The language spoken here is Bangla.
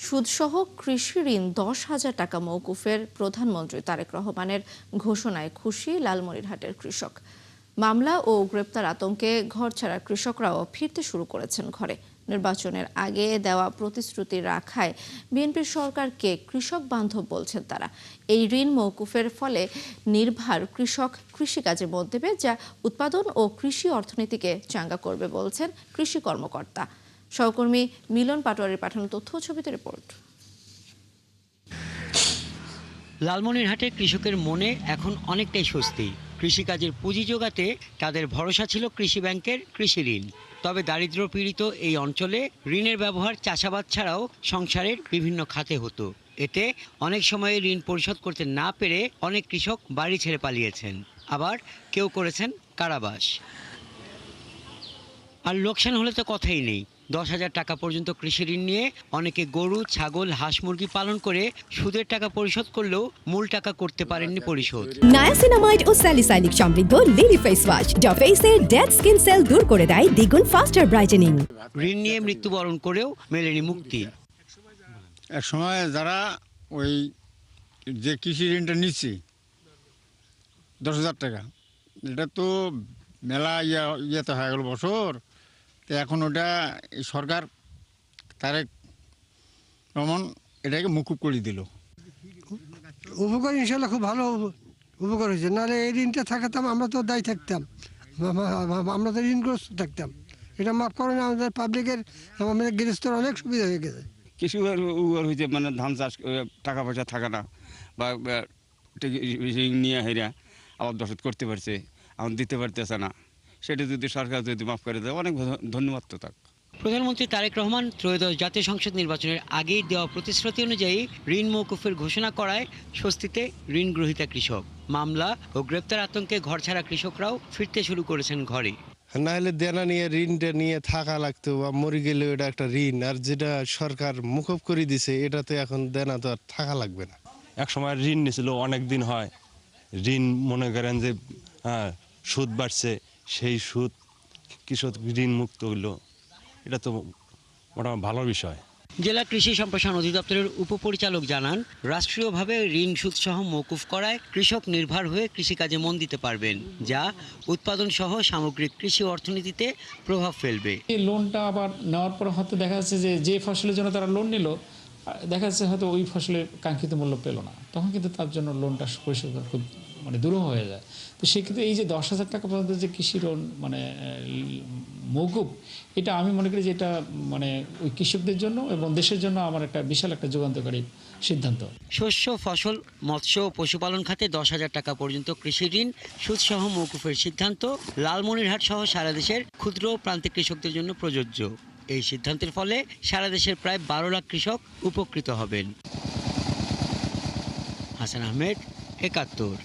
সুদসহ কৃষি ঋণ 10,000 টাকা মওকুফের প্রধানমন্ত্রী তারেক রহমানের ঘোষণায় খুশি লালমনিরহাটের কৃষক। মামলা ও গ্রেপ্তার আতঙ্কে ঘরছাড়া কৃষকরাও ফিরতে শুরু করেছেন ঘরে। নির্বাচনের আগে দেওয়া প্রতিশ্রুতি রাখায় বিএনপির সরকারকে কৃষক বান্ধব বলছেন তারা। এই ঋণ মওকুফের ফলে নির্ভর কৃষক কৃষিকাজে মন দেবে, যা উৎপাদন ও কৃষি অর্থনীতিকে চাঙ্গা করবে বলছেন কৃষি কর্মকর্তা। সহকর্মী মিলন পাটোয়ারির পাঠানো তথ্য ছবিতে রিপোর্ট। লালমনিরহাটের কৃষকের মনে এখন অনেকটাই স্বস্তি। কৃষিকাজের পুঁজি জোগাতে তাদের ভরসা ছিল কৃষি ব্যাংকের কৃষি ঋণ। তবে দারিদ্র্য পীড়িত এই অঞ্চলে ঋণের ব্যবহার চাষাবাদ ছাড়াও সংসারের বিভিন্ন খাতে হতো। এতে অনেক সময় ঋণ পরিশোধ করতে না পেরে অনেক কৃষক বাড়ি ছেড়ে পালিয়েছেন, আবার কেউ করেছেন কারাবাস। আর লোকসান হলে তো কথাই নেই। 10,000 টাকা পর্যন্ত কৃষি ঋণ নিয়ে অনেকে গরু, ছাগল, হাঁস মুরগি পালন করে সুদের টাকা পরিশোধ করলেও মূল টাকা করতে পারেননি পরিশোধ। নায়াসিনামাইড ও স্যালিসাইলিক সমৃদ্ধ লিলি ফেস ওয়াশ যা ফেসের ডেড স্কিন সেল দূর করে দেয় দ্বিগুণ ফাস্টার ব্রাইটেনিং। ঋণ নিয়ে মৃত্যুবরণ করেও মেলেনি মুক্তি। এক সময় যারা ওই যে কৃষি ঋণটা নিচ্ছে 10,000 টাকা, এটা তো মেলা ইয়েতে হয়ে গেল বছর। তো এখন ওটা সরকার তারেক রহমান এটাকে মকুব করে দিল। উপকার ইনশাল্লাহ খুব ভালো উপকার হয়েছে। নাহলে এই ঋণটা থাকতাম আমরা তো দায়ী থাকতাম, আমরা তো ঋণগ্রস্ত থাকতাম। এটা মাফ করে না, আমাদের পাবলিকের আমাদের গৃহস্থর অনেক সুবিধা হয়ে গেছে। কিছু হয়েছে মানে ধান চাষ টাকা পয়সা থাকে না বা ঋণ নিয়ে হেরা আবার দশত করতে পারছে, এখন দিতে পারতেছে না। সেটা যদি সরকার যদি মাফ করে দেয় অনেক ধন্যবাদ তো তাক। প্রধানমন্ত্রী তারেক রহমান ত্রয়োদশ জাতীয় সংসদ নির্বাচনের আগেই দেওয়া প্রতিশ্রুতি অনুযায়ী ঋণ মওকুফের ঘোষণা করায় স্বস্তিতে ঋণ গ্রহীতা কৃষক। মামলা ও গ্রেপ্তার আতঙ্কে ঘরছাড়া কৃষকরাও ফিরতে শুরু করেছেন ঘরে। না হলে দেনা নিয়ে ঋণটা নিয়ে থাকা লাগতো, বা মরে গেলে এটা একটা ঋণ, আর যেটা সরকার মুকুব করে দিছে এটাতে এখন দেনা তো আর থাকা লাগবে না। এক সময় ঋণ নিয়েছিল, অনেক দিন হয় ঋণ, মনে করেন যে সুদ বাড়ছে, সেই সুদ কৃষক ঋণ মুক্ত হইলো, এটা তো মোটামুটি ভালো বিষয়। জেলা কৃষি সম্প্রসারণ অধিদপ্তরের উপপরিচালক জানান, রাষ্ট্রীয়ভাবে ঋণ সুদসহ মওকুফ করায় কৃষক নির্ভর হয়ে কৃষিকাজে মন দিতে পারবেন, যা উৎপাদন সহ সামগ্রিক কৃষি অর্থনীতিতে প্রভাব ফেলবে। এই লোনটা আবার নেওয়ার পর হয়তো দেখা যাচ্ছে যে ফসলের জন্য তারা লোন নিল, দেখা যাচ্ছে হয়তো ওই ফসলের কাঙ্ক্ষিত মূল্য পেল না, তখন কিন্তু তার জন্য লোনটা পরিশোধ করা খুব দুরূহ হয়ে যায়। তো সেক্ষেত্রে এই যে 10,000 টাকা পর্যন্ত যে কৃষি লোন মওকুফ, এটা আমি মনে করি যে এটা ওই কৃষকদের জন্য এবং দেশের জন্য আমার একটা বিশাল একটা যুগান্তকারী সিদ্ধান্ত। শস্য, ফসল, মৎস্য ও পশুপালন খাতে 10,000 টাকা পর্যন্ত কৃষি ঋণ সুদসহ মওকুফের সিদ্ধান্ত লালমনিরহাট সহ সারা দেশের ক্ষুদ্র ও প্রান্তিক কৃষকদের জন্য প্রযোজ্য। এই সিদ্ধান্তের ফলে সারা দেশের প্রায় 12 লাখ কৃষক উপকৃত হবেন। হাসান আহমেদ, ৭১।